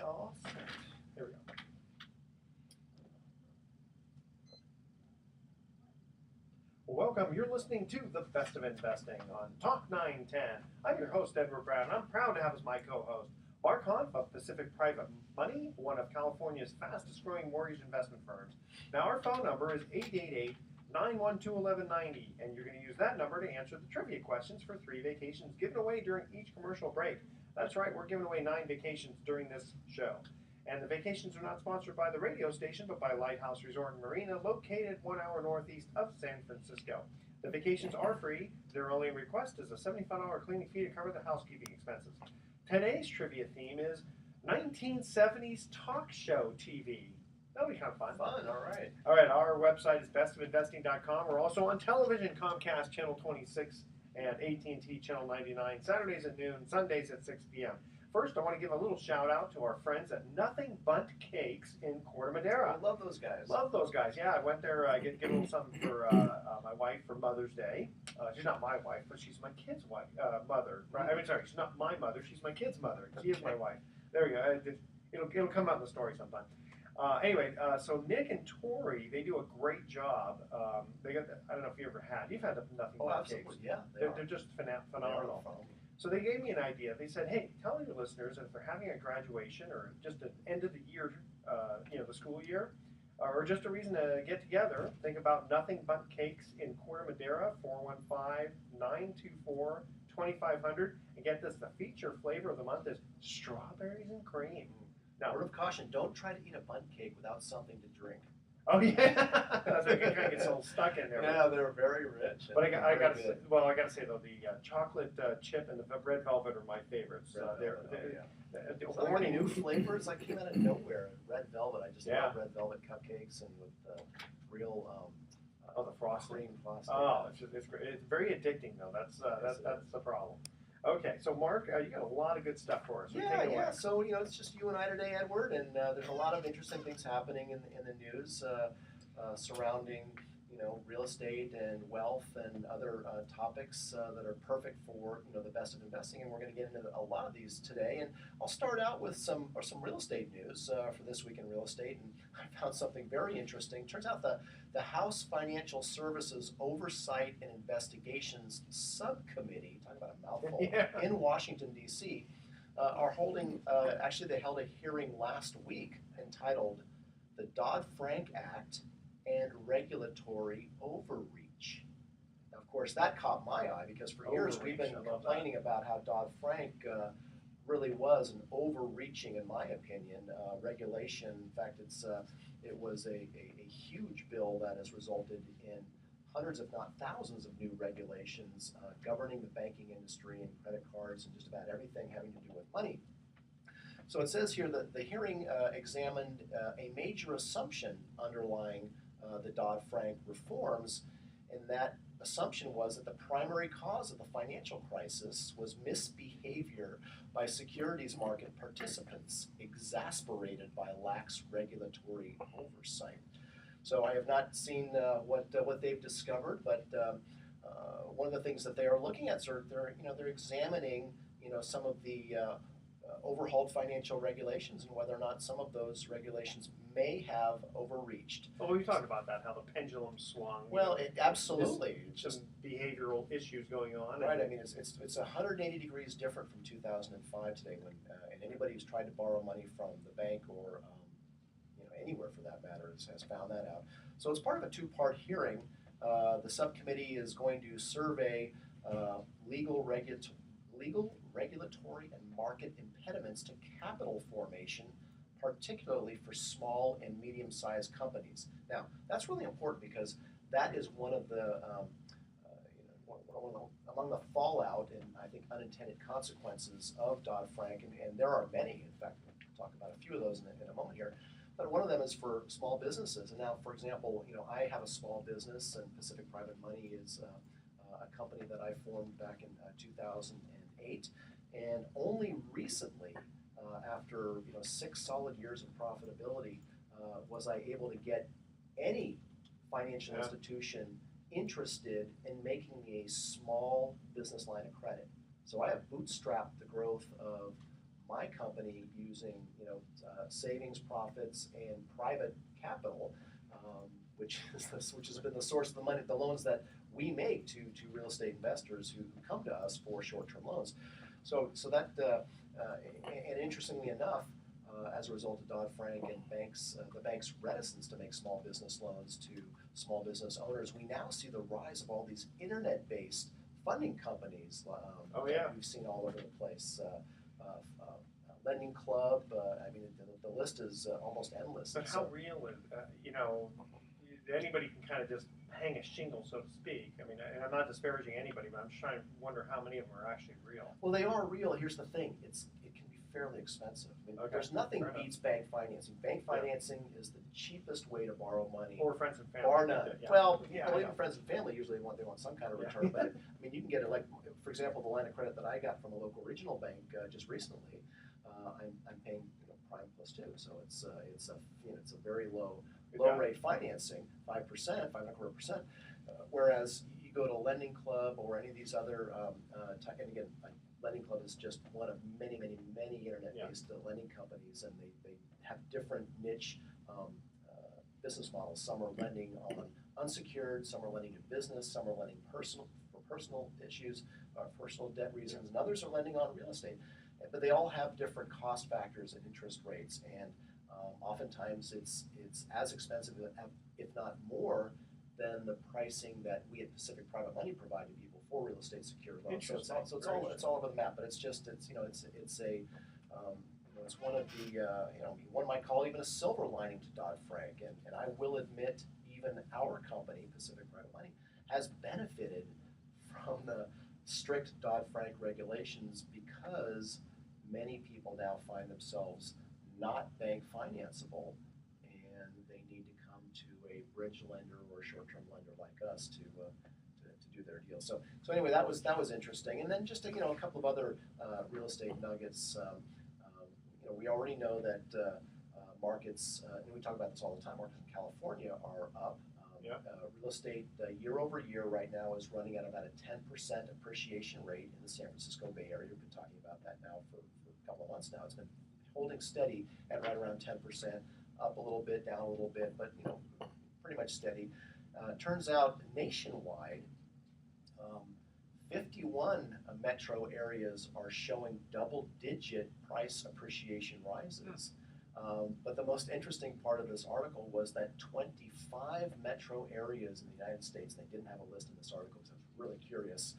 all set. Here we go. Welcome. You're listening to The Best of Investing on Talk 910. I'm your host, Edward Brown, and I'm proud to have as my co-host Mark Hanf of Pacific Private Money, one of California's fastest growing mortgage investment firms. Now, our phone number is 888-912-1190, and you're going to use that number to answer the trivia questions for 3 vacations given away during each commercial break. That's right, we're giving away 9 vacations during this show. And the vacations are not sponsored by the radio station, but by Lighthouse Resort and Marina, located 1 hour northeast of San Francisco. The vacations are free. Their only request is a $75 cleaning fee to cover the housekeeping expenses. Today's trivia theme is 1970s talk show TV. That'll be kind of fun. Fun, all right. All right, our website is bestofinvesting.com. We're also on television, Comcast Channel 26 and AT&T Channel 99, Saturdays at noon, Sundays at 6 p.m. First, I want to give a little shout out to our friends at Nothing But Cakes in Corte Madera. I love those guys. Love those guys. Yeah, I went there. Get a little something for my wife for Mother's Day. She's not my wife, but she's my kid's wife, mother. Right? I mean, sorry, she's not my mother. She's my kid's mother. She is my wife. There we go. It'll come out in the story sometime. Anyway, so Nick and Tori, they do a great job. They got. I don't know if you ever had. You've had the Nothing But Cakes. Yeah, they're just phenomenal. So they gave me an idea. They said, hey, tell your listeners that if they're having a graduation or just an end of the year, the school year, or just a reason to get together, think about Nothing But Cakes in Corte Madera, 415-924-2500. And get this, the feature flavor of the month is strawberries and cream. Now, word of caution, don't try to eat a bundt cake without something to drink. Oh yeah, that's why you kind of get so stuck in there. Yeah, they're very rich. But I got to say, though, the chocolate chip and the red velvet are my favorites. The morning new flavors that came out of nowhere. Red velvet, I just love red velvet cupcakes and with real the frosting. Cream frosting. Oh, it's great. It's very addicting though. That's the problem. Okay, so Mark, you got a lot of good stuff for us. Yeah. So it's just you and I today, Edward, and there's a lot of interesting things happening in the news surrounding real estate and wealth and other topics that are perfect for the best of investing. And we're going to get into a lot of these today. And I'll start out with some real estate news for this week in real estate. And I found something very interesting. Turns out the House Financial Services Oversight and Investigations Subcommittee, talk about a mouthful, in Washington, D.C., are holding, actually they held a hearing last week entitled The Dodd-Frank Act and Regulatory Overreach. Now, of course, that caught my eye because for years we've been complaining about how Dodd-Frank really was an overreaching, in my opinion, regulation. In fact, it was a huge bill that has resulted in hundreds, if not thousands, of new regulations governing the banking industry and credit cards and just about everything having to do with money. So it says here that the hearing examined a major assumption underlying the Dodd-Frank reforms, and that assumption was that the primary cause of the financial crisis was misbehavior by securities market participants, exasperated by lax regulatory oversight. So I have not seen what they've discovered, but one of the things that they are looking at, they're examining some of the overhauled financial regulations and whether or not some of those regulations may have overreached. Well, we talked about that, how the pendulum swung. Well, absolutely. It's just behavioral issues going on. Right. I mean, it's 180 degrees different from 2005 today, when and anybody who's tried to borrow money from the bank or anywhere for that matter has found that out. So it's part of a two-part hearing. The subcommittee is going to survey legal, regulatory, and market impediments to capital formation, particularly for small and medium-sized companies. Now, that's really important because that is one of the among the fallout and I think unintended consequences of Dodd-Frank, and there are many. In fact, we'll talk about a few of those in a moment here. But one of them is for small businesses. And now, for example, I have a small business, and Pacific Private Money is a company that I formed back in 2008. And only recently, after 6 solid years of profitability, was I able to get any financial institution interested in making me a small business line of credit. So I have bootstrapped the growth of my company using savings, profits, and private capital, which has been the source of the money, the loans that we make to real estate investors who come to us for short-term loans. So that and interestingly enough, as a result of Dodd-Frank and the bank's reticence to make small business loans to small business owners, we now see the rise of all these internet-based funding companies. That we've seen all over the place. Lending Club. I mean, the list is almost endless. But how real is anybody can kind of just hang a shingle, so to speak. I mean, and I'm not disparaging anybody, but I'm just trying to wonder how many of them are actually real. Well, they are real. Here's the thing: it can be fairly expensive. I mean, there's nothing beats bank financing. Bank financing is the cheapest way to borrow money. Or friends and family. Bar none. Well, even friends and family usually want some kind of return. But I mean, you can get it like, for example, the line of credit that I got from a local regional bank just recently. I'm paying prime plus 2, so it's a very low rate financing, 5%, 5.25%. Whereas you go to Lending Club or any of these other, and again, Lending Club is just one of many internet-based lending companies, and they have different niche business models. Some are lending on unsecured, some are lending to business, some are lending for personal issues, personal debt reasons, and others are lending on real estate. But they all have different cost factors and interest rates, and oftentimes it's as expensive, if not more, than the pricing that we at Pacific Private Money provide to people for real estate secured loans. So it's all over the map. But it's one of the one might call even a silver lining to Dodd-Frank, and I will admit even our company, Pacific Private Money, has benefited from the strict Dodd-Frank regulations because many people now find themselves not bank financeable, and they need to come to a bridge lender or a short-term lender like us to do their deal. So anyway, that was interesting. And then just a couple of other real estate nuggets. We already know that markets, and we talk about this all the time, markets in California are up. Real estate year over year right now is running at about a 10% appreciation rate in the San Francisco Bay Area. We've been talking about that now for a couple of months now. It's been holding steady at right around 10%, up a little bit, down a little bit, but pretty much steady. Turns out nationwide, 51 metro areas are showing double-digit price appreciation rises. But the most interesting part of this article was that 25 metro areas in the United States, they didn't have a list in this article because I was really curious,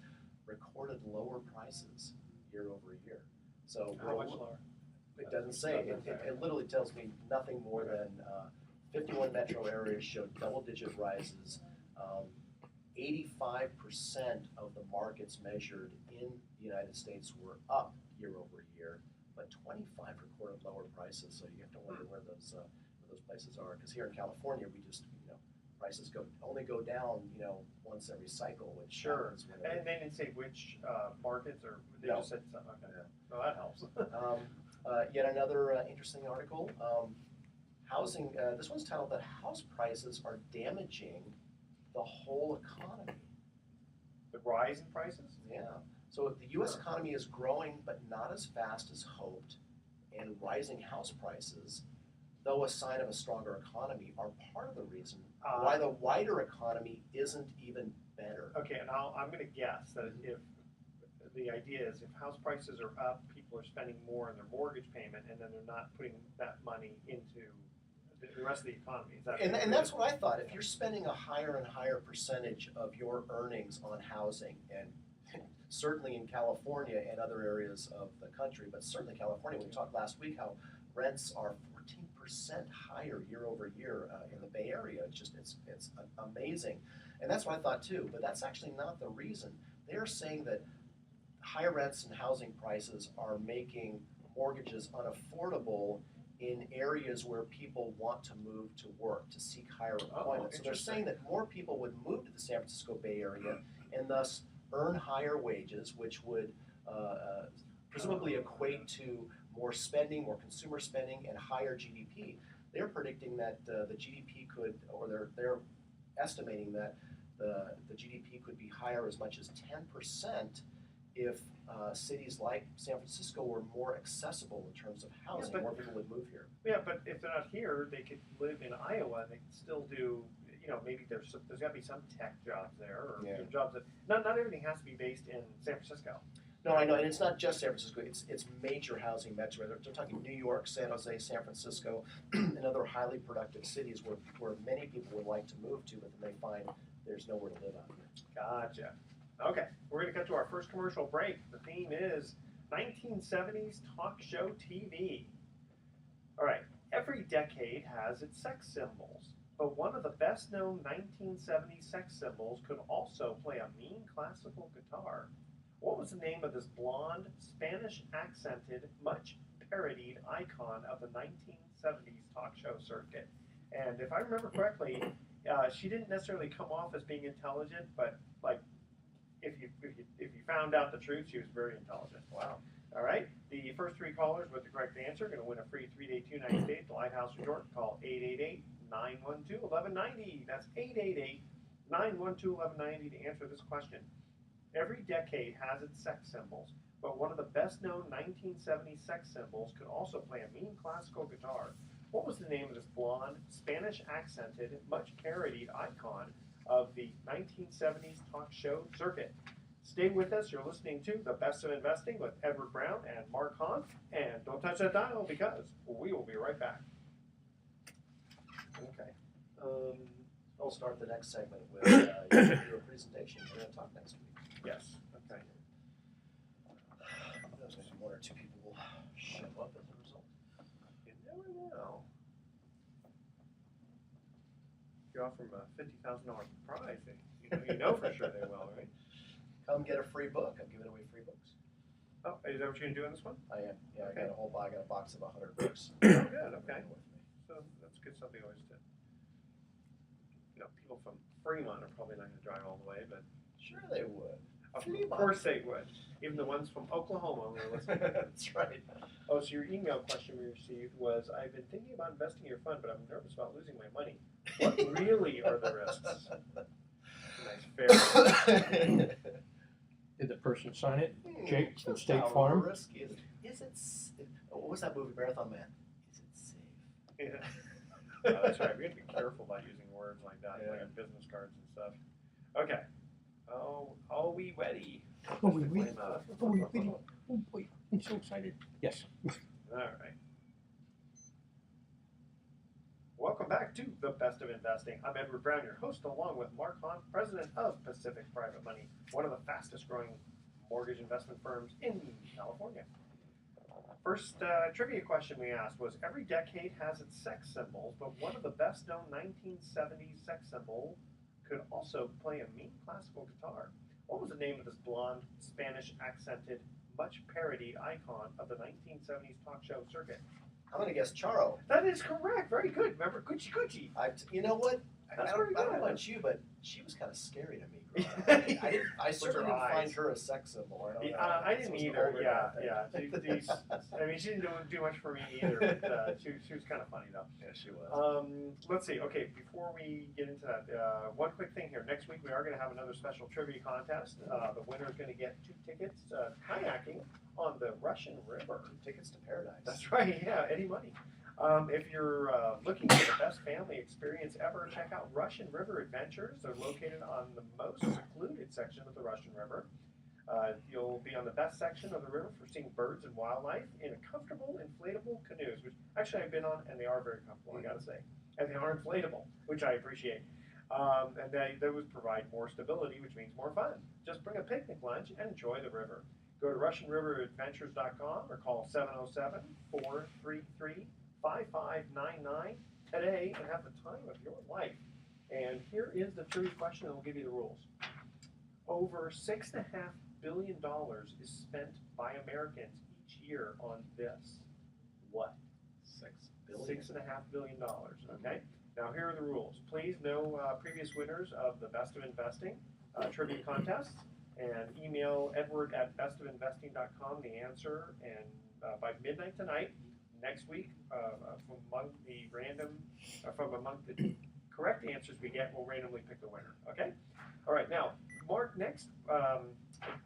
recorded lower prices year over year. So how much lower? It doesn't say. It literally tells me nothing more than 51 metro areas showed double-digit rises. 85% of the markets measured in the United States were up year over year, but 25 recorded lower prices. So you have to wonder where those places are. Because here in California, we just prices only go down once every cycle. Which sure. And they didn't say which markets, or they just said something. Okay. Yeah. Well, that helps. Yet another interesting article. Housing. This one's titled that house prices are damaging the whole economy. The rise in prices? Yeah. So the U.S. economy is growing, but not as fast as hoped, and rising house prices, though a sign of a stronger economy, are part of the reason why the wider economy isn't even better. Okay, and I'm going to guess that if the idea is if house prices are up, people are spending more on their mortgage payment, and then they're not putting that money into the rest of the economy. Is that and that's what I thought. If you're spending a higher and higher percentage of your earnings on housing, and certainly in California and other areas of the country, but certainly California, we talked last week how rents are 14% higher year over year in the Bay Area. It's amazing, and that's what I thought too. But that's actually not the reason. They are saying that higher rents and housing prices are making mortgages unaffordable in areas where people want to move to work, to seek higher employment. So they're saying that more people would move to the San Francisco Bay Area and thus earn higher wages, which would presumably equate to more spending, more consumer spending, and higher GDP. They're predicting that the GDP could, or they're estimating that the GDP could be higher as much as 10% if cities like San Francisco were more accessible in terms of housing, more people would move here. Yeah, but if they're not here, they could live in Iowa and they can still do, maybe there's got to be some tech jobs there or jobs that, not everything has to be based in San Francisco. No, I know, and it's not just San Francisco. It's major housing metros. They're talking New York, San Jose, San Francisco, and other highly productive cities where many people would like to move to, but then they find there's nowhere to live out here. Gotcha. Okay, we're going to cut to our first commercial break. The theme is 1970s talk show TV. All right, every decade has its sex symbols, but one of the best-known 1970s sex symbols could also play a mean classical guitar. What was the name of this blonde, Spanish-accented, much parodied icon of the 1970s talk show circuit? And if I remember correctly, she didn't necessarily come off as being intelligent, but if you found out the truth, she was very intelligent. Wow. All right. The first three callers with the correct answer are going to win a free 3-day, 2-night stay at the Lighthouse Resort. Call 888-912-1190. That's 888-912-1190 to answer this question. Every decade has its sex symbols, but one of the best-known 1970s sex symbols could also play a mean classical guitar. What was the name of this blonde, Spanish-accented, much parodied icon of the 1970s talk show circuit? Stay with us. You're listening to The Best of Investing with Edward Brown and Mark Hahn. And don't touch that dial because we will be right back. Okay. I'll start the next segment with your presentation. We're going to talk next week. Yes. Okay. There's maybe one or two people will show up as a result. You never know. You offer them a $50,000 prize. You know for sure they will, right? Come get a free book. I'm giving away free books. Oh, is that what you're going to do in this one? I am. Yeah, okay. I got a box of 100 books. Oh, good. Okay. With me. So that's good stuff they always do. People from Fremont are probably not going to drive all the way, but sure they would. Of course they would. Even the ones from Oklahoma who are listening. That's right. Oh, so your email question we received was, I've been thinking about investing in your fund, but I'm nervous about losing my money. What really are the risks? Nice, fair. Did the person sign it? Jake from Just State how Farm? risky is it? What was that movie, Marathon Man? Is it safe? Yeah. That's right. We have to be careful about using words like that, like on business cards and stuff. Okay. Oh, are we ready? Oh, we ready? Oh, we ready? Oh, boy, I'm so excited. Yes. All right. Welcome back to The Best of Investing. I'm Edward Brown, your host, along with Mark Hahn, president of Pacific Private Money, one of the fastest growing mortgage investment firms in California. First trivia question we asked was, every decade has its sex symbols, but one of the best known 1970s sex symbol could also play a mean classical guitar. What was the name of this blonde, Spanish-accented, much parodied icon of the 1970s talk show circuit? I'm going to guess Charo. That is correct. Very good. Remember, Gucci Gucci. You know what? I don't know about you, but she was kind of scary to me growing up. I certainly didn't find her a sex symbol. I didn't either. Yeah. She didn't do much for me either. But, she was kind of funny though. Yeah, she was. Let's see. Okay, before we get into that, one quick thing here. Next week we are going to have another special trivia contest. The winner is going to get 2 tickets kayaking on the Russian River. 2 tickets to paradise. That's right. Yeah, Eddie Money. If you're looking for the best family experience ever, check out Russian River Adventures. They're located on the most secluded section of the Russian River. You'll be on the best section of the river for seeing birds and wildlife in a comfortable inflatable canoes, which actually I've been on, and they are very comfortable, I gotta say. And they are inflatable, which I appreciate. And those provide more stability, which means more fun. Just bring a picnic lunch and enjoy the river. Go to RussianRiverAdventures.com or call 707-433-5599 today and have the time of your life. And here is the trivia question, and we'll give you the rules. Over $6.5 billion is spent by Americans each year on this. What? $6 billion. $6.5 billion. Okay. Now here are the rules. Please know previous winners of the Best of Investing trivia contests, and email edward@bestofinvesting.com the answer, and by midnight tonight next week, from among the correct answers we get, we'll randomly pick the winner. Okay. All right. Now, Mark, next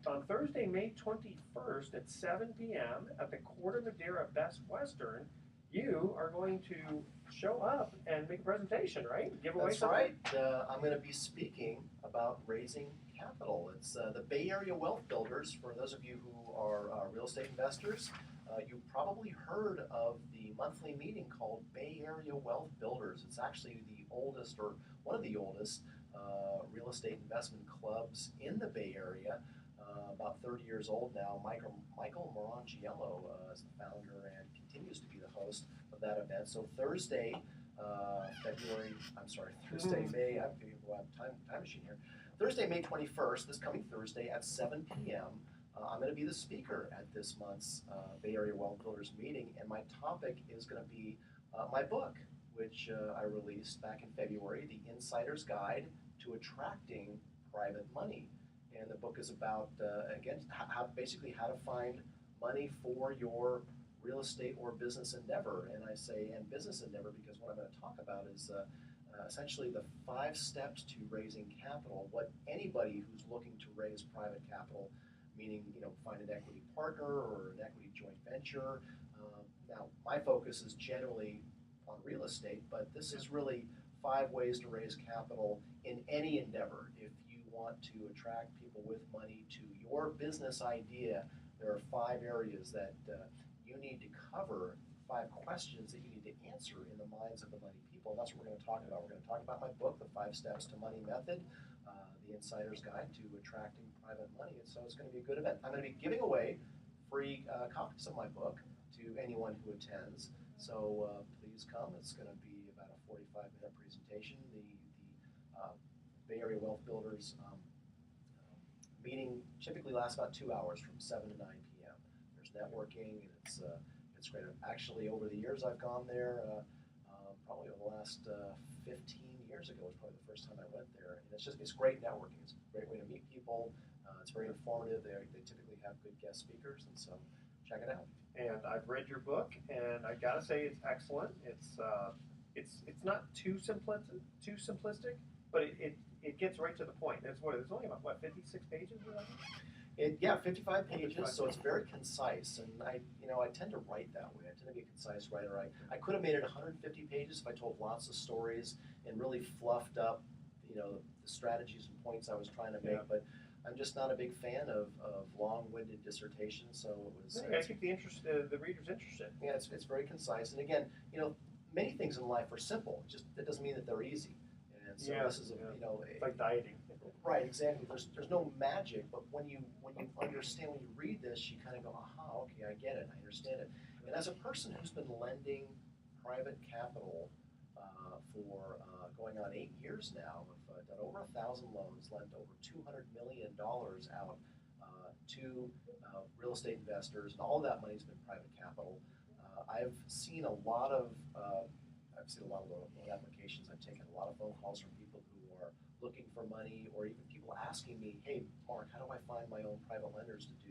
On Thursday, May 21st at 7 p.m. at the Corte Madera Best Western, you are going to show up and make a presentation, right? Give away That's something? right. I'm going to be speaking about raising capital. It's the Bay Area Wealth Builders. For those of you who are real estate investors, you probably heard of the monthly meeting called Bay Area Wealth Builders. It's actually the oldest, or one of the oldest, real estate investment clubs in the Bay Area. About 30 years old now. Michael Morangiello is the founder and continues to be the host of that event. So Thursday, Thursday, May, I'm thinking, well, time machine here. Thursday, May 21st, this coming Thursday at 7 p.m., I'm going to be the speaker at this month's Bay Area Wealth Builders meeting, and my topic is going to be my book, which I released back in February, The Insider's Guide to Attracting Private Money. And the book is about, again, how to find money for your real estate or business endeavor. And I say, and business endeavor, because what I'm going to talk about is essentially the 5 steps to raising capital. What anybody who's looking to raise private capital, meaning, find an equity partner or an equity joint venture. Now, my focus is generally on real estate, but this is really 5 ways to raise capital in any endeavor. If you want to attract people with money to your business idea, there are 5 areas that you need to cover, 5 questions that you need to answer in the minds of the money people, and that's what we're going to talk about. We're going to talk about my book, The 5 Steps to Money Method, The Insider's Guide to Attracting Private Money, and so it's going to be a good event. I'm going to be giving away free copies of my book to anyone who attends, so please come. It's going to be about a 45-minute presentation. The Bay Area Wealth Builders meeting typically lasts about 2 hours from 7 to 9 p.m. There's networking, and it's great. Actually, over the years I've gone there, probably over the last 15 years ago was probably the first time I went there. And it's great networking. It's a great way to meet people. It's very informative. They typically have good guest speakers, and so check it out. And I've read your book, and I gotta say it's excellent. It's not too simplistic, but it gets right to the point. It's only about 56 pages or something? 55 pages, so it's very concise, and I tend to write that way. I tend to be a concise writer. I could have made it 150 pages if I told lots of stories and really fluffed up, the strategies and points I was trying to make, but I'm just not a big fan of long-winded dissertations, so it was... You gotta keep the readers interested. Yeah, it's very concise, and again, many things in life are simple, that doesn't mean that they're easy, and so this is, it's like dieting. Right, exactly. There's no magic, but when you understand, when you read this, you kind of go, aha, okay, I get it, I understand it. And as a person who's been lending private capital for going on 8 years now, I've done over 1,000 loans, lent over $200 million out to real estate investors, and all of that money's been private capital. I've seen a lot of loan applications. I've taken a lot of phone calls from people who are looking for money, or even people asking me, hey, Mark, how do I find my own private lenders to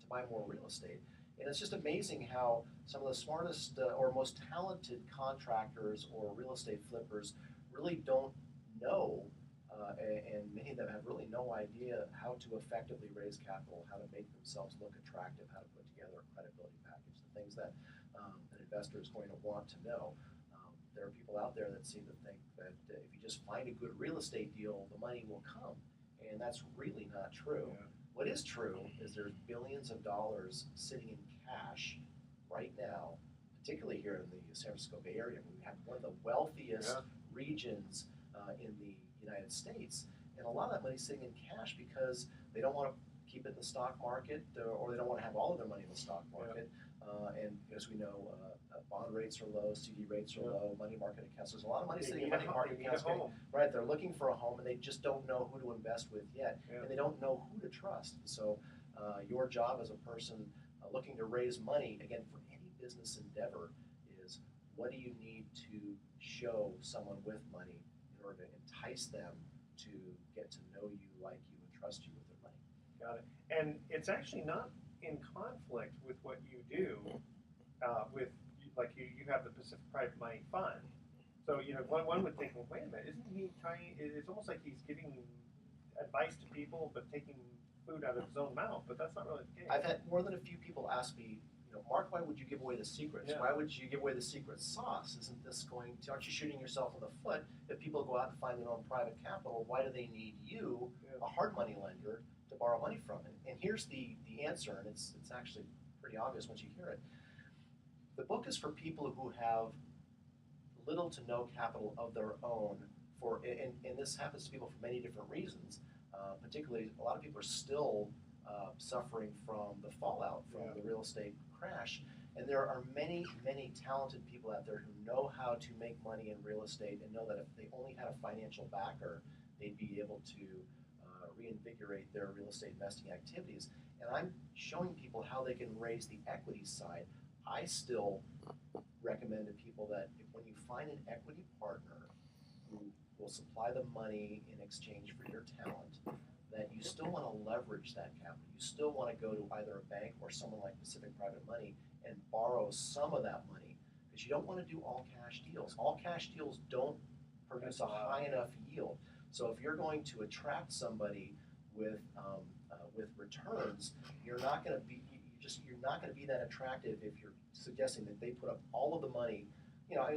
buy more real estate? And it's just amazing how some of the smartest or most talented contractors or real estate flippers really don't know, and many of them have really no idea how to effectively raise capital, how to make themselves look attractive, how to put together a credibility package, the things that an investor is going to want to know. There are people out there that seem to think that if you just find a good real estate deal, the money will come, and that's really not true. Yeah. What is true is there's billions of dollars sitting in cash right now, particularly here in the San Francisco Bay Area. We have one of the wealthiest regions in the United States, and a lot of that money is sitting in cash because they don't want to keep it in the stock market, or they don't want to have all of their money in the stock market. And as we know, bond rates are low, CD rates are low, money market accounts. There's a lot of money sitting in money market accounts. Right, they're looking for a home, and they just don't know who to invest with yet, and they don't know who to trust. So your job as a person looking to raise money, again, for any business endeavor, is what do you need to show someone with money in order to entice them to get to know you, like you, and trust you with their money. Got it. And it's actually not in conflict with what you do with, like you have the Pacific Private Money Fund. So, one would think, well, wait a minute, isn't he trying, it's almost like he's giving advice to people, but taking food out of his own mouth, but that's not really the case. I've had more than a few people ask me, Mark, why would you give away the secrets? Yeah. Why would you give away the secret sauce? Isn't this aren't you shooting yourself in the foot? If people go out and find their own private capital, why do they need you, a hard money lender, to borrow money from? And here's the answer, and it's actually pretty obvious once you hear it. The book is for people who have little to no capital of their own, and this happens to people for many different reasons. Particularly, a lot of people are still suffering from the fallout from the real estate crash. And there are many, many talented people out there who know how to make money in real estate and know that if they only had a financial backer, they'd be able to reinvigorate their real estate investing activities. And I'm showing people how they can raise the equity side. I still recommend to people that when you find an equity partner who will supply the money in exchange for your talent, that you still want to leverage that capital. You still want to go to either a bank or someone like Pacific Private Money and borrow some of that money, because you don't want to do all cash deals. All cash deals don't produce a high enough yield. So if you're going to attract somebody with returns, you're not going to be that attractive if you're suggesting that they put up all of the money.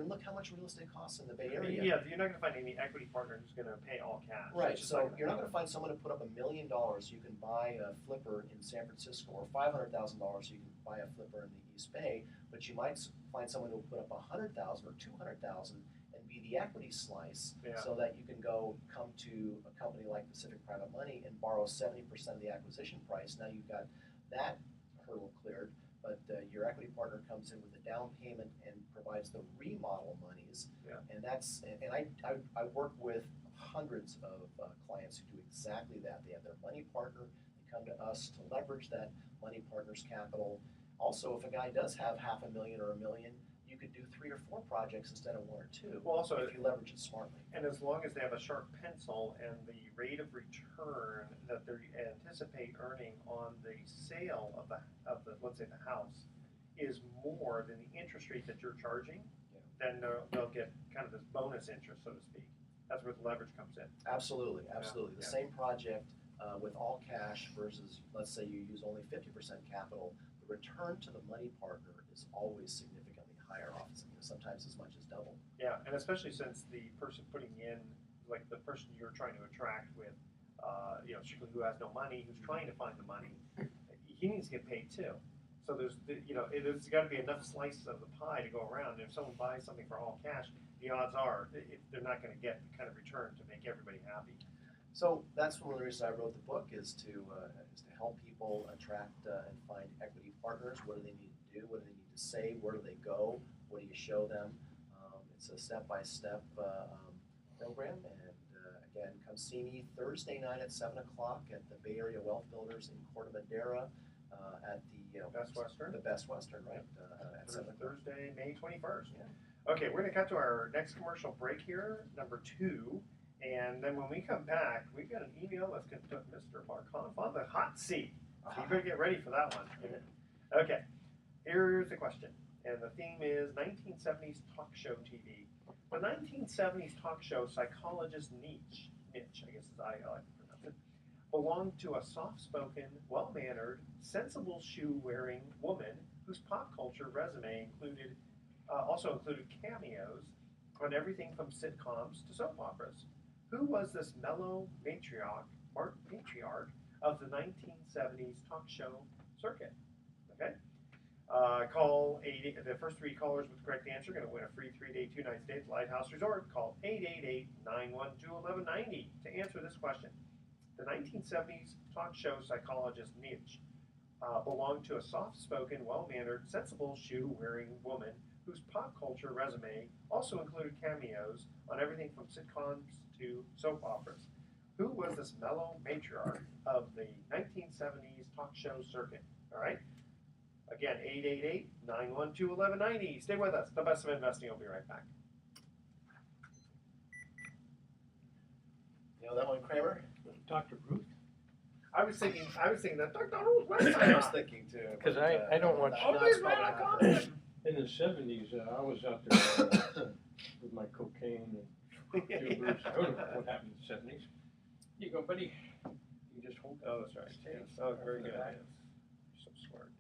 Look how much real estate costs in the Bay Area. Yeah, you're not going to find any equity partner who's going to pay all cash. Right, so you're not going to find someone to put up $1 million you can buy a flipper in San Francisco, or $500,000 you can buy a flipper in the East Bay, but you might find someone who will put up $100,000 or $200,000 and be the equity slice, so that you can come to a company like Pacific Private Money and borrow 70% of the acquisition price. Now you've got that hurdle cleared. But your equity partner comes in with a down payment and provides the remodel monies, and I work with hundreds of clients who do exactly that. They have their money partner, they come to us to leverage that money partner's capital. Also, if a guy does have $500,000 or $1 million, you could do 3 or 4 projects instead of 1 or 2. Well, also, if you leverage it smartly. And as long as they have a sharp pencil and the rate of return that they anticipate earning on the sale of the let's say the house is more than the interest rate that you're charging, then they'll get kind of this bonus interest, so to speak. That's where the leverage comes in. Absolutely. The same project with all cash versus, let's say you use only 50% capital, the return to the money partner is always significantly higher, often sometimes as much as double. Yeah, and especially since the person putting in, like the person you're trying to attract with, strictly who has no money, who's trying to find the money, he needs to get paid too. So there's got to be enough slices of the pie to go around. And if someone buys something for all cash, the odds are they're not going to get the kind of return to make everybody happy. So that's one of the reasons I wrote the book, is to help people attract and find equity partners. What do they need to do? What do they need to say? Where do they go? What do you show them? It's a step-by-step program. And again, come see me Thursday night at 7 o'clock at the Bay Area Wealth Builders in Corte Madera at the Best Western. The Best Western, right? At 7 o'clock. Thursday, May 21st. Yeah. Okay, we're going to cut to our next commercial break here, number 2. And then when we come back, we've got an email that's going to put Mr. Markoff on the hot seat. So you better get ready for that one. Okay, here's the question. And the theme is 1970s talk show TV. The 1970s talk show psychologist niche, I guess is I like to pronounce it, belonged to a soft-spoken, well-mannered, sensible shoe-wearing woman whose pop culture resume also included cameos on everything from sitcoms to soap operas. Who was this mellow matriarch of the 1970s talk show circuit? Okay. Call 8, the first 3 callers with the correct answer are going to win a free 3-day, 2-night stay at the Lighthouse Resort. Call 888-912-1190 to answer this question. The 1970s talk show psychologist niche belonged to a soft-spoken, well-mannered, sensible shoe-wearing woman whose pop culture resume also included cameos on everything from sitcoms to soap operas. Who was this mellow matriarch of the 1970s talk show circuit? All right? Again, 888-912-1190. Stay with us. The Best of Investing. I'll be right back. You know that one, Kramer? Dr. Ruth? I was thinking that Dr. Ruth website. I was thinking too. Because I don't watch. Always man, I call it. In the 70s, I was out there with my cocaine and tubers. I don't know what happened in the 70s. You go, buddy. You just hold. Oh, that's right. Yes. Oh, very good. Yes. So smart.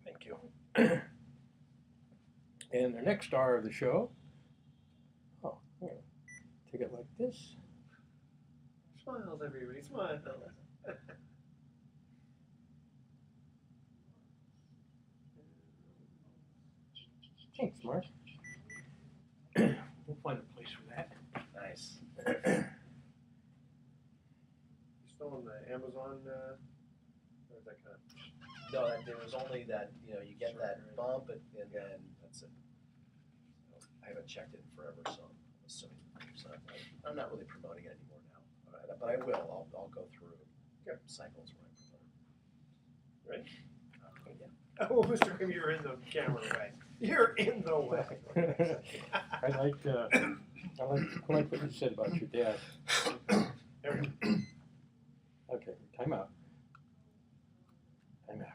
Thank you. And the next star of the show. Oh, I'm gonna take it like this. Smiles, everybody. Smiles. Thanks, Mark. We'll find a place for that. Nice. You still on the Amazon? Or is that kind of? No, there was only that, you get that bump and then that's it. So I haven't checked it in forever, so I'm assuming. So I'm not really promoting it anymore now, but I will. I'll go through cycles where I promote. Ready? Yeah. Oh, Mr. Kim, you're in the camera way. You're in the way. I like what you said about your dad. There we go. Okay, time out. Time out.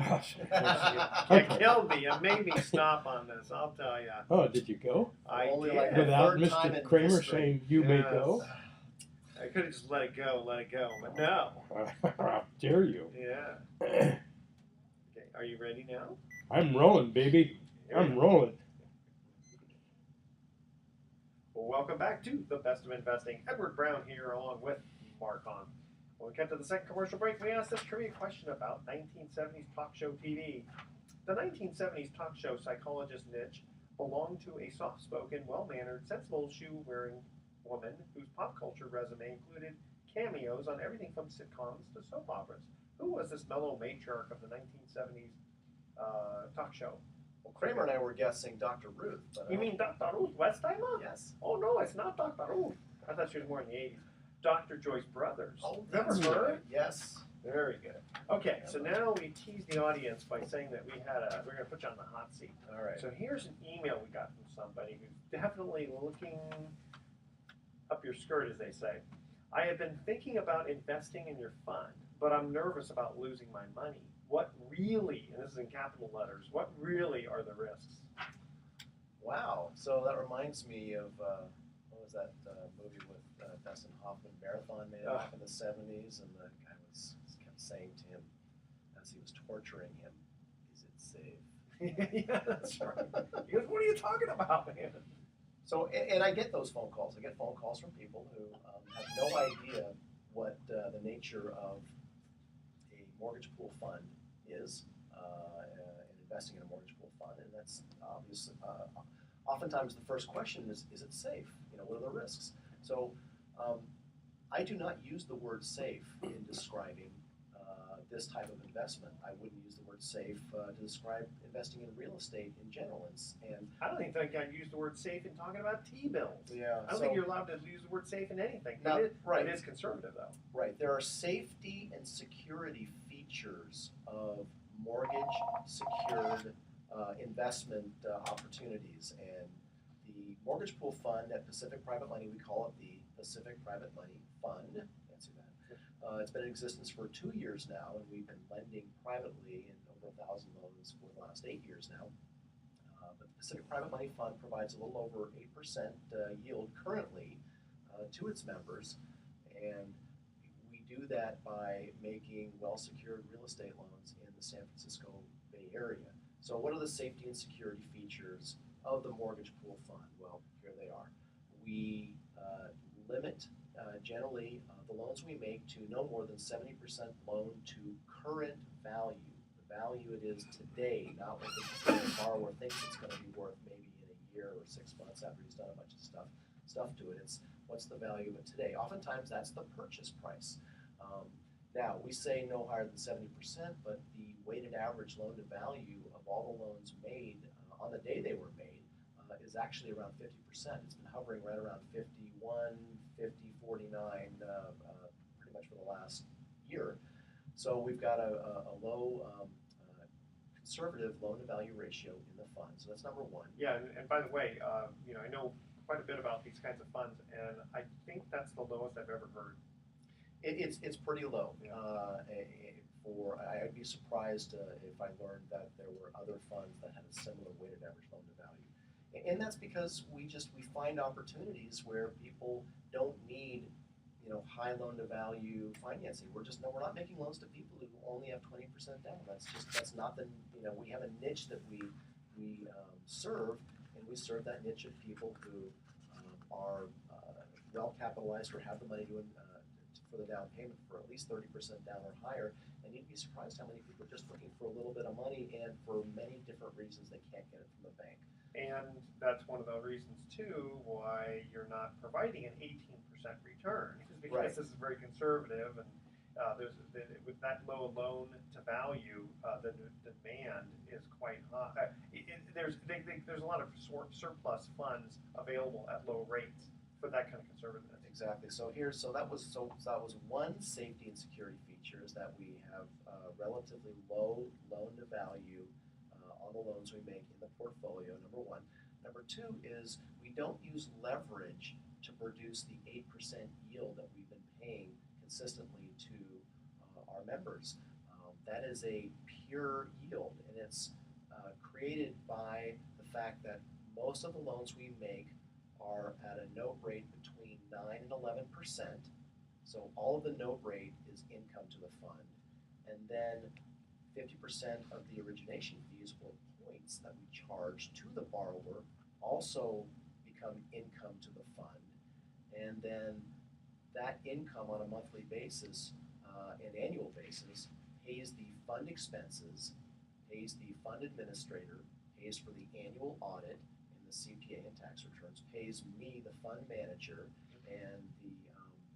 Oh, You okay. killed me. You made me stop on this. I'll tell you. Oh, did you go? I Only did. like the Without third time Mr. in Kramer history. saying you may Yes. go? I could have just let it go, but no. How dare you? Yeah. Okay. Are you ready now? I'm rolling, baby. I'm rolling. Well, welcome back to The Best of Investing. Edward Brown here along with Mark Hahn. When we get to the second commercial break, we asked this trivia question about 1970s talk show TV. The 1970s talk show psychologist niche belonged to a soft-spoken, well-mannered, sensible shoe-wearing woman whose pop culture resume included cameos on everything from sitcoms to soap operas. Who was this mellow matriarch of the 1970s talk show? Well, Kramer and I were guessing Dr. Ruth. But, You mean Dr. Ruth Westheimer? Yes. Oh, no, it's not Dr. Ruth. I thought she was more in the 80s. Dr. Joyce Brothers. Oh, Never that's heard? right. Yes. Very good. Okay, so now we tease the audience by saying that we're going to put you on the hot seat. All right. So here's an email we got from somebody who's definitely looking up your skirt, as they say. I have been thinking about investing in your fund, but I'm nervous about losing my money. What really, and this is in capital letters, what really are the risks? Wow. So that reminds me of, what was that movie with Dustin Hoffman, Marathon Man, back in the 70s, and the guy kept saying to him as he was torturing him, "Is it safe?" Yeah, that's right. He goes, what are you talking about, man? So, and I get those phone calls. I get phone calls from people who have no idea what the nature of a mortgage pool fund is, and investing in a mortgage pool fund, and that's obvious. Oftentimes, the first question is it safe? What are the risks? So, I do not use the word safe in describing this type of investment. I wouldn't use the word safe to describe investing in real estate in general. And I don't even think I'd use the word safe in talking about T-bills. yeah, I don't think you're allowed to use the word safe in anything. No, right. It is conservative, though. Right. There are safety and security features of mortgage-secured investment opportunities. And the mortgage pool fund at Pacific Private Money, we call it the Pacific Private Money Fund. Fancy that. It's been in existence for 2 years now, and we've been lending privately in over 1,000 loans for the last 8 years now. But the Pacific Private Money Fund provides a little over 8% yield currently to its members, and we do that by making well-secured real estate loans in the San Francisco Bay Area. So what are the safety and security features of the mortgage pool fund? Well, here they are. We limit generally the loans we make to no more than 70% loan to current value. The value it is today, not what the borrower thinks it's going to be worth maybe in a year or 6 months after he's done a bunch of stuff to it. It's what's the value of it today. Oftentimes that's the purchase price. Now, we say no higher than 70%, but the weighted average loan to value of all the loans made on the day they were made is actually around 50%. It's been hovering right around 51, 50, 49 pretty much for the last year. So we've got a low conservative loan to value ratio in the fund. So that's number one. Yeah, and by the way, I know quite a bit about these kinds of funds, and I think that's the lowest I've ever heard. It's pretty low. Yeah. I'd be surprised if I learned that there were other funds that had a similar weighted average loan to value. And that's because we find opportunities where people don't need high loan to value financing. We're not making loans to people who only have 20% down. That's not the we have a niche that we serve, and we serve that niche of people who are well capitalized or have the money for the down payment for at least 30% down or higher. And you'd be surprised how many people are just looking for a little bit of money, and for many different reasons they can't get it from the bank. And that's one of the reasons too why you're not providing an 18% return, is because Right. this is very conservative, and with that low loan to value, the demand is quite high. There's a lot of surplus funds available at low rates for that kind of conservativeness. Exactly. So that was one safety and security feature, is that we have relatively low loan to value on the loans we make in the portfolio. Number one. Number two is we don't use leverage to produce the 8% yield that we've been paying consistently to our members. That is a pure yield, and it's created by the fact that most of the loans we make are at a note rate between 9 and 11%. So all of the note rate is income to the fund, and then 50% of the origination fees or points that we charge to the borrower also become income to the fund, and then that income on a monthly basis and annual basis pays the fund expenses, pays the fund administrator, pays for the annual audit and the CPA and tax returns, pays me, the fund manager, and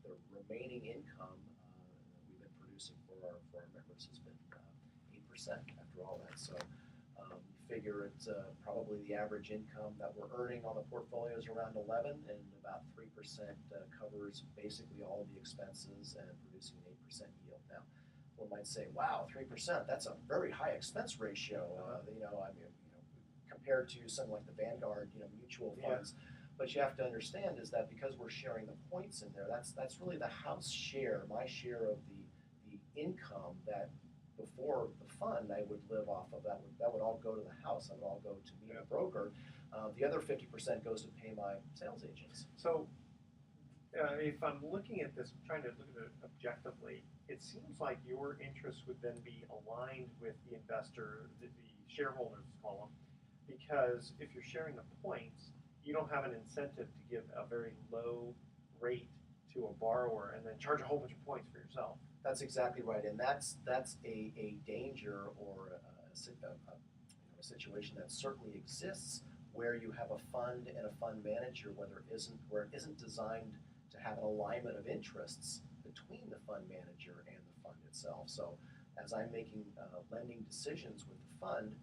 the remaining income that we've been producing for our members has been 8% after all that. So you figure it's probably the average income that we're earning on the portfolio is around 11, and about 3% covers basically all of the expenses and producing an 8% yield. Now, one might say, "Wow, 3%! That's a very high expense ratio." Compared to something like the Vanguard, mutual funds. Yeah. But you have to understand is that because we're sharing the points in there, that's really the house share, my share of the income that before the fund I would live off of. That would all go to the house. That would all go to me, the broker. The other 50% goes to pay my sales agents. So if I'm looking at this, trying to look at it objectively, it seems like your interests would then be aligned with the investor, the shareholders column, because if you're sharing the points, you don't have an incentive to give a very low rate to a borrower and then charge a whole bunch of points for yourself. That's exactly right, and that's a danger or a situation that certainly exists where you have a fund and a fund manager where it isn't designed to have an alignment of interests between the fund manager and the fund itself. So as I'm making lending decisions with the fund,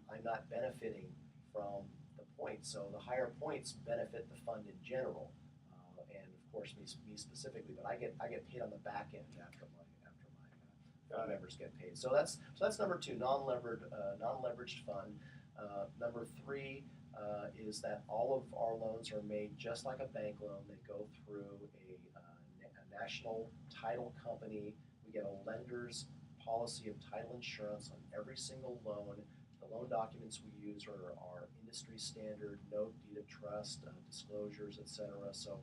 I'm not benefiting from the points. So the higher points benefit the fund in general, and of course me specifically. But I get paid on the back end after my members get paid. So that's number two, non-leveraged fund. Number three is that all of our loans are made just like a bank loan. They go through a national title company. We get a lender's policy of title insurance on every single loan. The loan documents we use are industry standard, note, deed of trust, disclosures, etc. So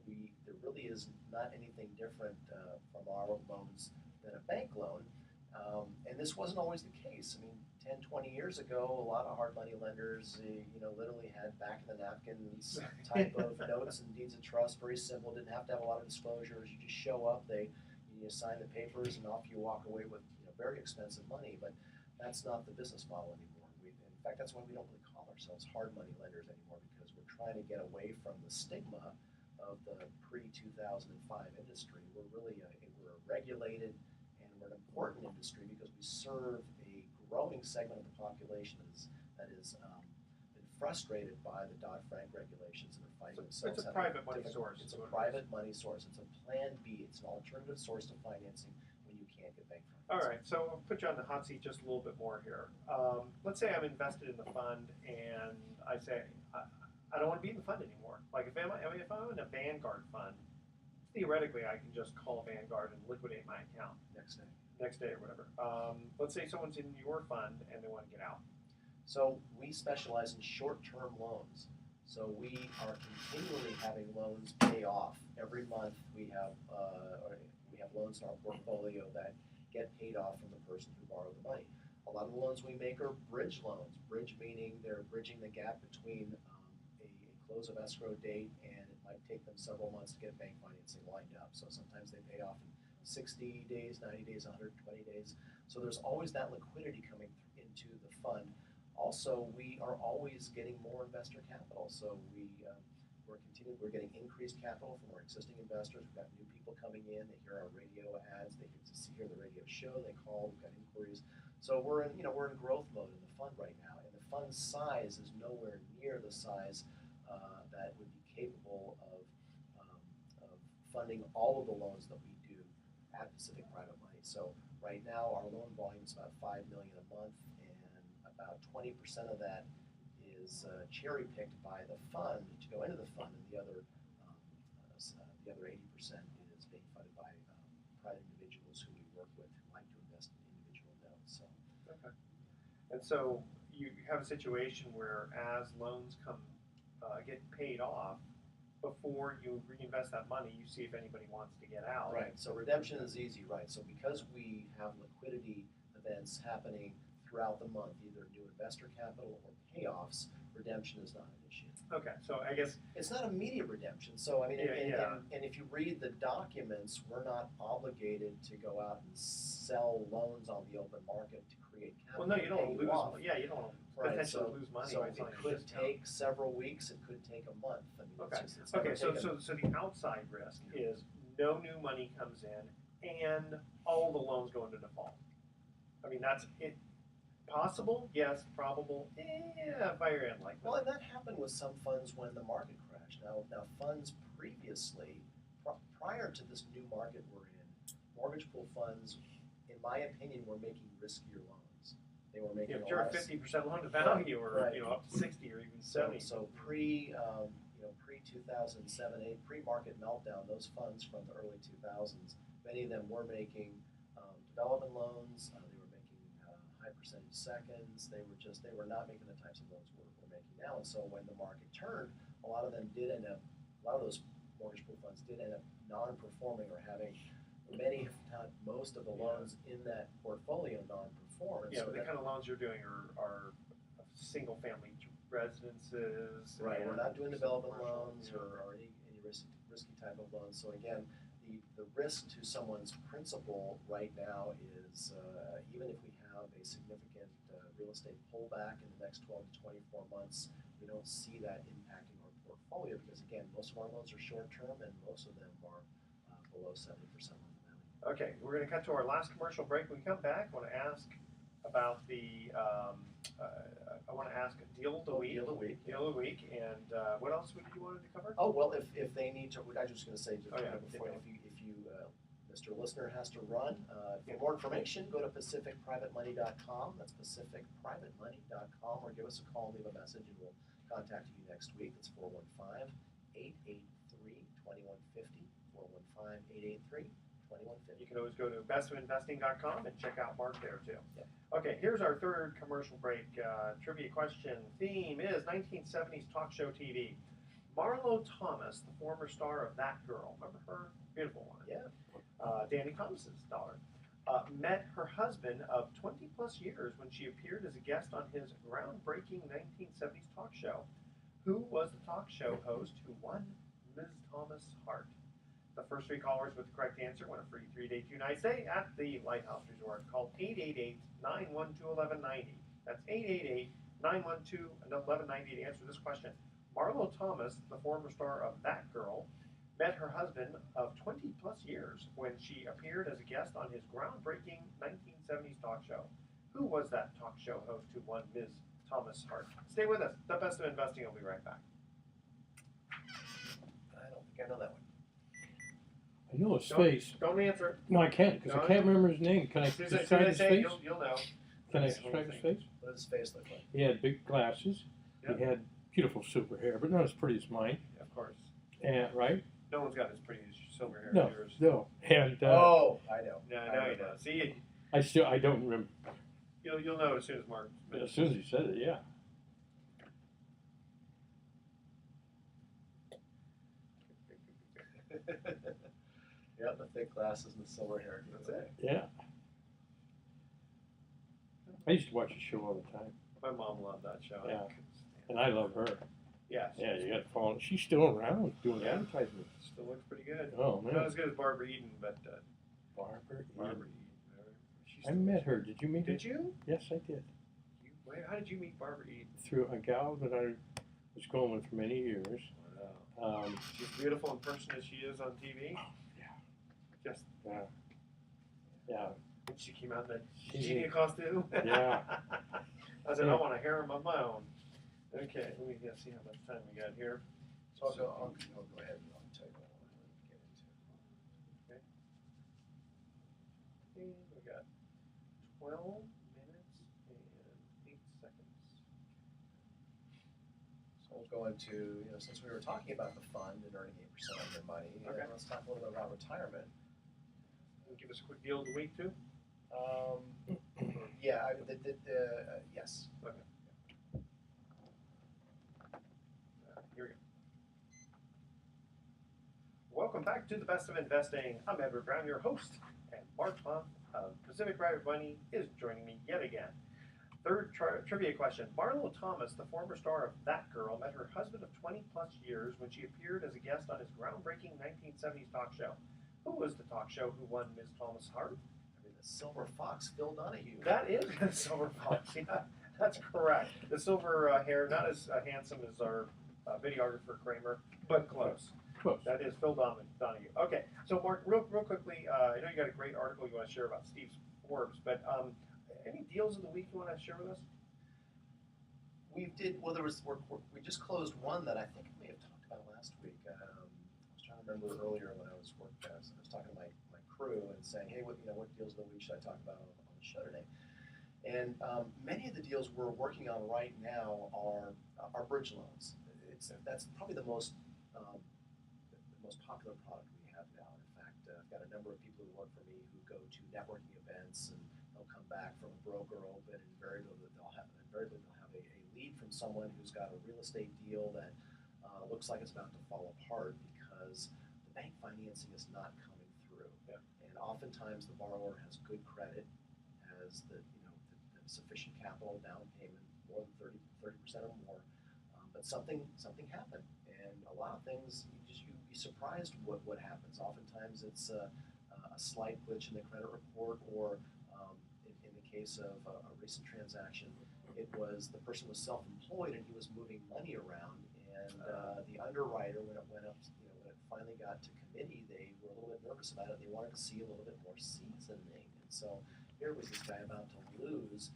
there really is not anything different from our loans than a bank loan. And this wasn't always the case. I mean, 10, 20 years ago, a lot of hard money lenders, literally had back in the napkins type of notes and deeds of trust, very simple, didn't have to have a lot of disclosures. You just show up, you sign the papers, and off you walk away with very expensive money. But that's not the business model anymore. In fact, that's why we don't really call ourselves hard money lenders anymore, because we're trying to get away from the stigma of the pre-2005 industry. We're a regulated and we're an important industry because we serve a growing segment of the population that is been frustrated by the Dodd-Frank regulations and are finding themselves. It's a private money source. It's a private money source. It's a plan B. It's an alternative source to financing when you can't get bank financing. All right, so I'll put you on the hot seat just a little bit more here. Let's say I'm invested in the fund and I say, I don't want to be in the fund anymore. Like if I'm in a Vanguard fund, theoretically I can just call Vanguard and liquidate my account Next day or whatever. Let's say someone's in your fund and they want to get out. So we specialize in short-term loans. So we are continually having loans pay off. Every month we have loans in our portfolio that get paid off from the person who borrowed the money. A lot of the loans we make are bridge loans. Bridge meaning they're bridging the gap between a close of escrow date, and it might take them several months to get bank financing lined up. So sometimes they pay off in 60 days, 90 days, 120 days. So there's always that liquidity coming into the fund. Also, we are always getting more investor capital. So we're getting increased capital from our existing investors. We've got new people coming in. They hear our radio ads. They get to hear the radio show. They call. We've got inquiries. So we're in growth mode in the fund right now, and the fund size is nowhere near the size that would be capable of funding all of the loans that we do at Pacific Private Money. So right now, our loan volume is about $5 million a month, and about 20% of that is cherry-picked by the fund to go into the fund, and the other 80% is being funded by private individuals who we work with who like to invest in individual notes. So. Okay. And so you have a situation where as loans get paid off, before you reinvest that money, you see if anybody wants to get out. Right. So redemption is easy, right? So because we have liquidity events happening throughout the month, either new investor capital or payoffs, redemption is not an issue. Okay. So I guess it's not immediate redemption. So I mean, and if you read the documents, we're not obligated to go out and sell loans on the open market to create capital. Well, no, you don't want to lose. Yeah, you don't want to potentially lose money. So it could take several weeks. It could take a month. I mean, okay. So the outside risk is no new money comes in and all the loans go into default. I mean, that's it. Possible? Yes. Probable? Very unlikely. Well, and that happened with some funds when the market crashed. Now funds previously, prior to this new market we're in, mortgage pool funds, in my opinion, were making riskier loans. They were making if you're at 50% loan to value, or up to 60 or even 70. So pre 2007, 8, pre-market meltdown, those funds from the early 2000s, many of them were making development loans. They were making high percentage seconds. They were not making the types of loans we're making now. And so when the market turned, a lot of those mortgage pool funds did end up non-performing or having many, if not most, of the loans in that portfolio non-perform. Yeah, so the kind of loans you're doing are single-family residences. Right, we're not doing development loans or any risky type of loans. So again, the risk to someone's principal right now is even if we have a significant real estate pullback in the next 12 to 24 months, we don't see that impacting our portfolio because again, most of our loans are short-term and most of them are below 70% loan to value. Okay, we're going to cut to our last commercial break. When we come back, I want to ask about the deal of the week. Deal of the week, and what else would you wanted to cover? Oh well, if they need to, I was just going to say before, if you Mr. Listener has to run. For more information, go to pacificprivatemoney.com. That's pacificprivatemoney.com, or give us a call, leave a message, and we'll contact you next week. It's 415-883-2150. 415-883-2150. You can always go to bestofinvesting.com and check out Mark there too. Yeah. Okay, here's our third commercial break. Trivia question. Theme is 1970s talk show TV. Marlo Thomas, the former star of That Girl, remember her? Beautiful one. Yeah. Danny Thomas's daughter, met her husband of 20 plus years when she appeared as a guest on his groundbreaking 1970s talk show. Who was the talk show host who won Ms. Thomas' heart? The first three callers with the correct answer win a free 3-day 2-night stay at the Lighthouse Resort. Call 888-912-1190. That's 888-912-1190 to answer this question. Marlo Thomas, the former star of That Girl, met her husband of 20 plus years when she appeared as a guest on his groundbreaking 1970s talk show. Who was that talk show host who won Ms. Thomas' heart? Stay with us. The Best of Investing will be right back. I don't think I know that one. I know his face. Don't answer it. No, I can't, because I can't remember his name. Can I describe his face? You'll know. Can I describe his face? What does his face look like? He had big glasses. Yep. He had beautiful silver hair, but not as pretty as mine. Yeah, of course. And right? No one's got as pretty as silver hair as yours. No. And I know. No, you know. See, I don't remember. You'll know as soon as Mark. As soon as you said it, yeah. Yeah, the thick glasses and the silver hair. That's it. Yeah. I used to watch the show all the time. My mom loved that show. Yeah. And I love her. Yeah. Yeah, you got to follow. She's still around doing Yeah. advertisements. Still looks pretty good. Oh, man. Not as good as Barbara Eden, but Barbara Barbara Eden. Eden. She I still met looks- her. Did you meet her? Did you? Yes, I did. How did you meet Barbara Eden? Through a gal that I was going with for many years. Wow. She's beautiful in person as she is on TV. Yeah. Just Yeah. Yeah. when she came out in that She- genie costume. Yeah. I said, Yeah. I want a harem of my own. Okay, let me see how much time we got here. So I'll go ahead and I'll tell you what I want to get into. Okay, we got 12 minutes and 8 seconds. So we'll go into, since we were talking about the fund and earning 8% on your money, Okay. let's talk a little bit about retirement. Can you give us a quick deal of the week too? Yeah, yes. Okay. Here we go. Welcome back to the Best of Investing. I'm Edward Brown, your host, and Mark Hunt of Pacific Private Money is joining me yet again. Third trivia question. Marlo Thomas, the former star of That Girl, met her husband of 20 plus years when she appeared as a guest on his groundbreaking 1970s talk show. Who was the talk show who won Ms. Thomas' heart? The Silver Fox, Phil Donahue. That is the Silver Fox. Yeah, that's correct. The silver hair, not as handsome as our videographer Kramer, but close. Close. That is Phil Donahue. Okay, so Mark, real quickly, I know you got a great article you want to share about Steve Forbes, but any deals of the week you want to share with us? We just closed one that I think I may have talked about last week. I was trying to remember earlier when I was talking to my crew and saying, hey, what deals of the week should I talk about on the show today? And many of the deals we're working on right now are bridge loans. That's probably the most popular product we have now. In fact, I've got a number of people who work for me who go to networking events and they'll come back from a broker open and invariably they'll have a lead from someone who's got a real estate deal that looks like it's about to fall apart because the bank financing is not coming through. Yeah. And oftentimes the borrower has good credit, has the sufficient capital down payment, more than 30% or more, but something happened. And a lot of things, you'd be surprised what happens. Oftentimes it's a slight glitch in the credit report, or in the case of a recent transaction, it was the person was self-employed and he was moving money around, and the underwriter, when it finally got to committee, they were a little bit nervous about it. They wanted to see a little bit more seasoning, and so here was this guy about to lose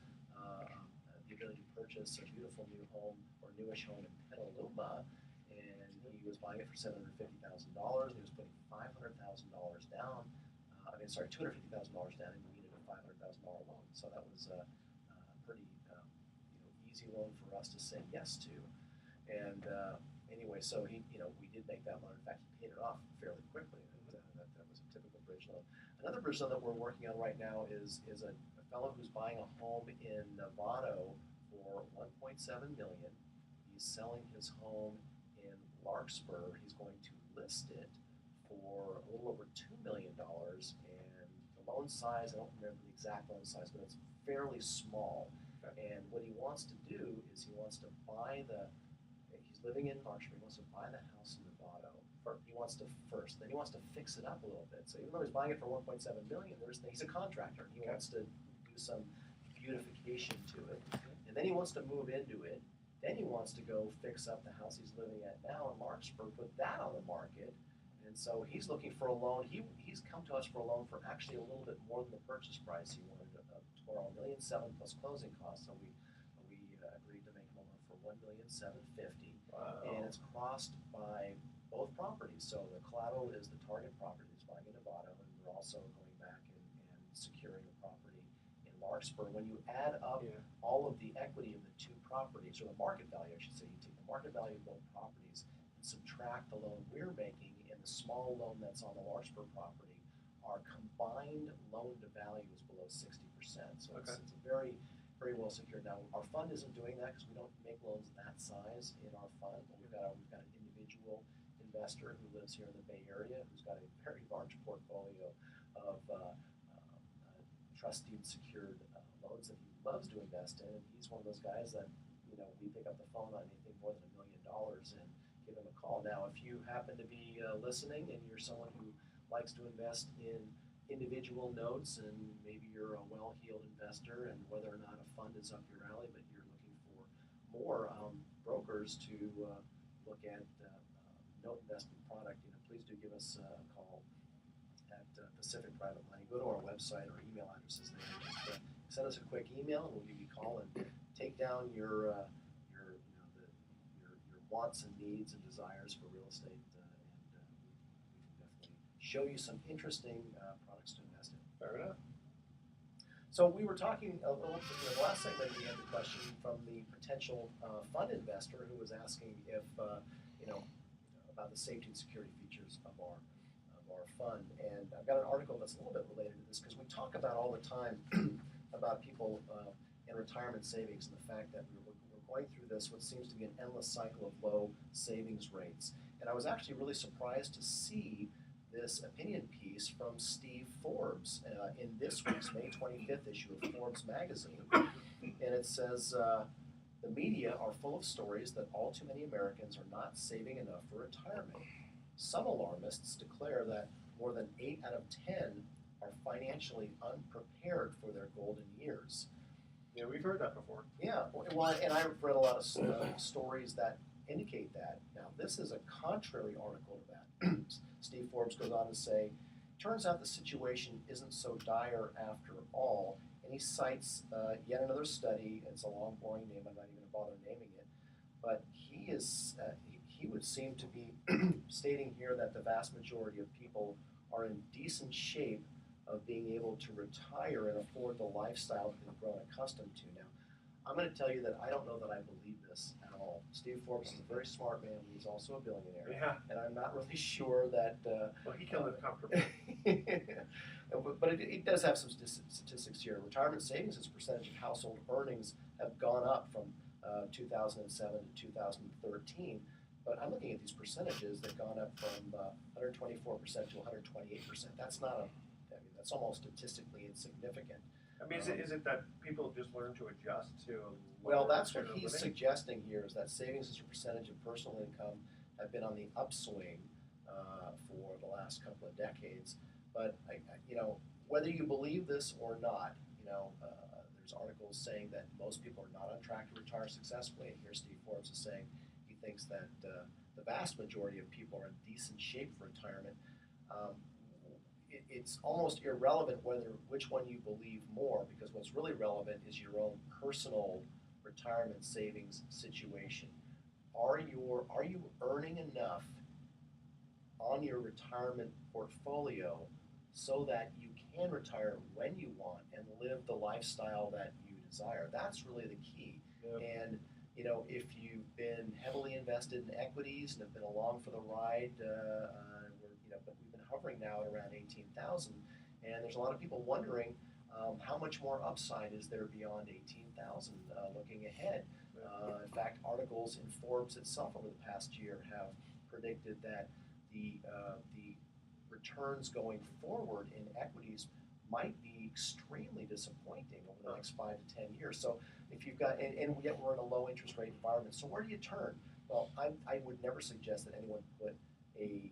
the ability to purchase a beautiful new home or newish home in Petaluma, and he was buying it for $750,000. He was putting $500,000 down. $250,000 down, and he needed a $500,000 loan. So that was a pretty easy loan for us to say yes to. And anyway, so we did make that loan. In fact, he paid it off fairly quickly. That was a typical bridge loan. Another bridge loan that we're working on right now is a fellow who's buying a home in Novato for $1.7 million. He's selling his home in Larkspur. He's going to list it for a little over $2 million, and the loan size, I don't remember the exact loan size, but it's fairly small. And what he wants to do is he wants to buy he's living in Larkspur, he wants to buy the house in Novato. He wants to fix it up a little bit. So even though he's buying it for $1.7 million, he's a contractor. He wants to do some beautification to it. And then he wants to move into it. Then he wants to go fix up the house he's living at now in Larkspur, put that on the market. And so he's looking for a loan. He's come to us for a loan for actually a little bit more than the purchase price. He wanted to borrow $1.7 million plus closing costs. So we agreed to make him a loan for $1,750,000. Wow. And it's crossed by both properties. So the collateral is the target property that's buying in Novato, and we're also going back and securing the property in Larkspur. When you add up all of the equity of the two properties, or the market value, I should say, you take the market value of both properties and subtract the loan we're making and the small loan that's on the Larkspur property, our combined loan to value is below 60%. So it's a very very well secured. Now, our fund isn't doing that because we don't make loans that size in our fund. But we've got an individual investor who lives here in the Bay Area who's got a very large portfolio of trust deed secured loans that he loves to invest in. And he's one of those guys that, we pick up the phone on anything more than $1 million and give him a call. Now, if you happen to be listening and you're someone who likes to invest in individual notes and maybe you're a well-heeled investor and whether or not a fund is up your alley, but you're looking for more brokers to look at note investment product, please do give us a call at Pacific Private Money. Go to our website or email addresses there. Just send us a quick email and we'll give you a call and take down your wants and needs and desires for real estate, and we can definitely show you some interesting products to invest in. Fair enough. So we were talking a little bit, the last segment we had the question from the potential fund investor who was asking if, about the safety and security features of our fund. And I've got an article that's a little bit related to this because we talk about all the time about people in retirement savings and the fact that we're going through this, what seems to be an endless cycle of low savings rates. And I was actually really surprised to see this opinion piece from Steve Forbes in this week's May 25th issue of Forbes magazine. And it says, the media are full of stories that all too many Americans are not saving enough for retirement. Some alarmists declare that more than 8 out of 10 are financially unprepared for their golden years. Yeah, we've heard that before. Yeah, well, and I've read a lot of stories that indicate that. Now, this is a contrary article to that. Steve Forbes goes on to say, turns out the situation isn't so dire after all, and he cites yet another study. It's a long, boring name. I'm not even going to bother naming it. But he would seem to be stating here that the vast majority of people are in decent shape of being able to retire and afford the lifestyle that they've grown accustomed to. Now, I'm going to tell you that I don't know that I believe this at all. Steve Forbes is a very smart man. He's also a billionaire. Yeah. And I'm not really sure that... well, he can live comfortably. But it does have some statistics here. Retirement savings as a percentage of household earnings have gone up from 2007 to 2013. But I'm looking at these percentages. They've gone up from 124% to 128%. That's almost statistically insignificant. I mean, is it that people just learn to adjust to? Well, that's what he's living? suggesting here, is that savings as a percentage of personal income have been on the upswing for the last couple of decades. But whether you believe this or not, there's articles saying that most people are not on track to retire successfully. And here Steve Forbes is saying he thinks that the vast majority of people are in decent shape for retirement. It's almost irrelevant which one you believe more, because what's really relevant is your own personal retirement savings situation. Are you earning enough on your retirement portfolio so that you can retire when you want and live the lifestyle that you desire? That's really the key. Yeah. And if you've been heavily invested in equities and have been along for the ride, but we've been hovering now at around 18,000, and there's a lot of people wondering how much more upside is there beyond 18,000 looking ahead. In fact, articles in Forbes itself over the past year have predicted that the returns going forward in equities might be extremely disappointing over the next 5 to 10 years. So if you've got, and yet we're in a low interest rate environment, so where do you turn? Well, I would never suggest that anyone put a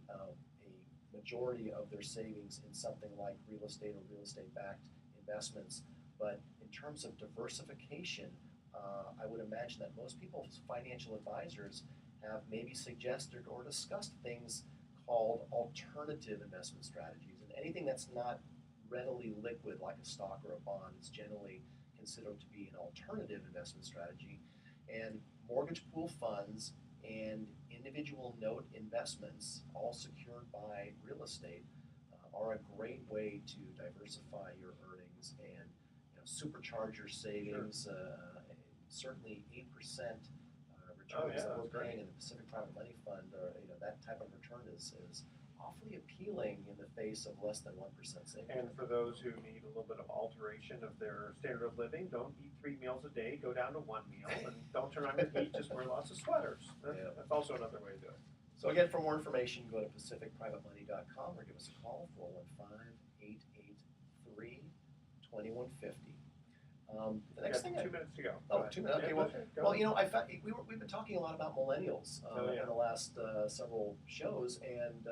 majority of their savings in something like real estate or real estate-backed investments. But in terms of diversification, I would imagine that most people's financial advisors have maybe suggested or discussed things called alternative investment strategies. And anything that's not readily liquid like a stock or a bond is generally considered to be an alternative investment strategy. And mortgage pool funds and individual note investments, all secured by real estate, are a great way to diversify your earnings and supercharge your savings. Sure. Certainly 8% returns that we're paying great. in the Pacific Private Money Fund, or that type of return is awfully appealing in the face of less than 1% savings. And for those who need a little bit of alteration of their standard of living, don't eat 3 meals a day, go down to 1 meal, and don't turn on the heat, just wear lots of sweaters. That's also another way to do it. So again, for more information, go to pacificprivatemoney.com or give us a call, 415-883-2150. The next thing 2 minutes to go. Oh, 2 minutes. Okay, well, go. I found we've been talking a lot about millennials in the last several shows, and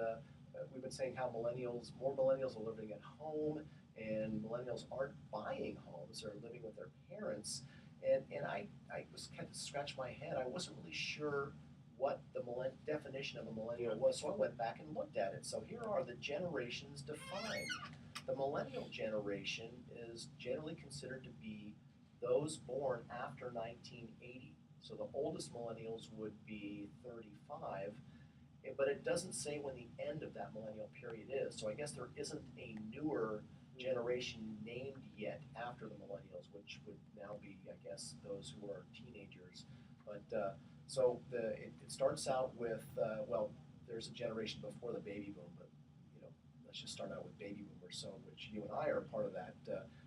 we've been saying how more millennials are living at home, and millennials aren't buying homes; they're living with their parents. And I was kind of scratched my head. I wasn't really sure what the definition of a millennial was, so I went back and looked at it. So here are the generations defined. The millennial generation is generally considered to be those born after 1980. So the oldest millennials would be 35, but it doesn't say when the end of that millennial period is. So I guess there isn't a newer generation named yet after the millennials, which would now be, I guess, those who are teenagers. But so it starts out with, there's a generation before the baby boom, but let's just start out with baby boomers, so which you and I are a part of that.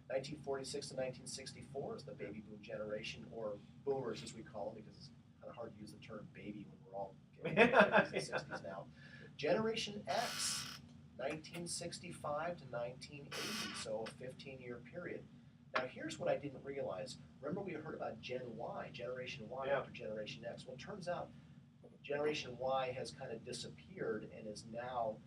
1946 to 1964 is the baby boom generation, or boomers as we call them, because it's kind of hard to use the term baby when we're all getting in the 50s and 60s now. Generation X, 1965 to 1980, so a 15-year period. Now here's what I didn't realize. Remember we heard about Gen Y, Generation Y after Generation X. Well, it turns out Generation Y has kind of disappeared and is now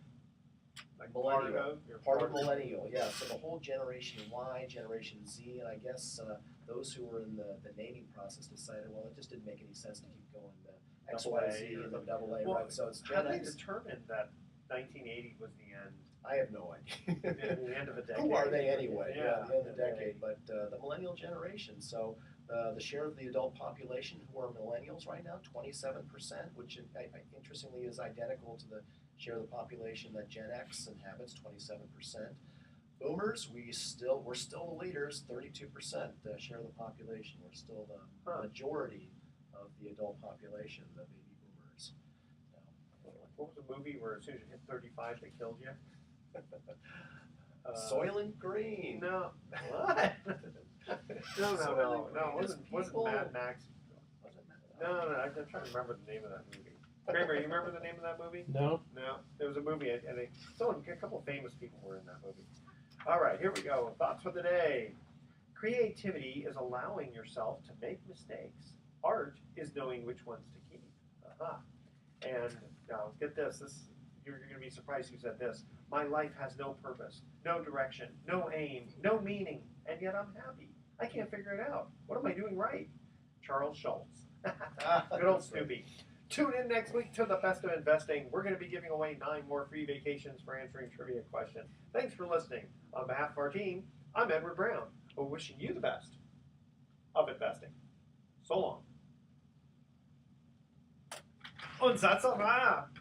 millennial, part of millennial, yeah. So the whole Generation Y, Generation Z, and I guess those who were in the naming process decided, well, it just didn't make any sense to keep going the X, Y, Z, and the AA, right? So it's Gen X. How did they determine that 1980 was the end? I have no idea. The end of a decade. Who are they anyway? The end of the decade. But the millennial generation. So the share of the adult population who are millennials right now, 27%, which interestingly is identical to the share of the population that Gen X inhabits, 27%. Boomers, we're still the leaders, 32% share of the population. We're still the majority of the adult population, the baby boomers. What was the movie where as soon as you hit 35 they killed you? Soylent Green. No. What? No. It wasn't Mad Max. No. I'm trying to remember the name of that movie. Kramer, you remember the name of that movie? No. There was a movie, and a couple of famous people were in that movie. All right, here we go. Thoughts for the day. Creativity is allowing yourself to make mistakes. Art is knowing which ones to keep. And now, get this. You're going to be surprised who said this. My life has no purpose, no direction, no aim, no meaning, and yet I'm happy. I can't figure it out. What am I doing right? Charles Schultz. Good old Snoopy. Tune in next week to the Best of Investing. We're going to be giving away 9 more free vacations for answering trivia questions. Thanks for listening. On behalf of our team, I'm Edward Brown. We're wishing you the best of investing. So long. Und Satz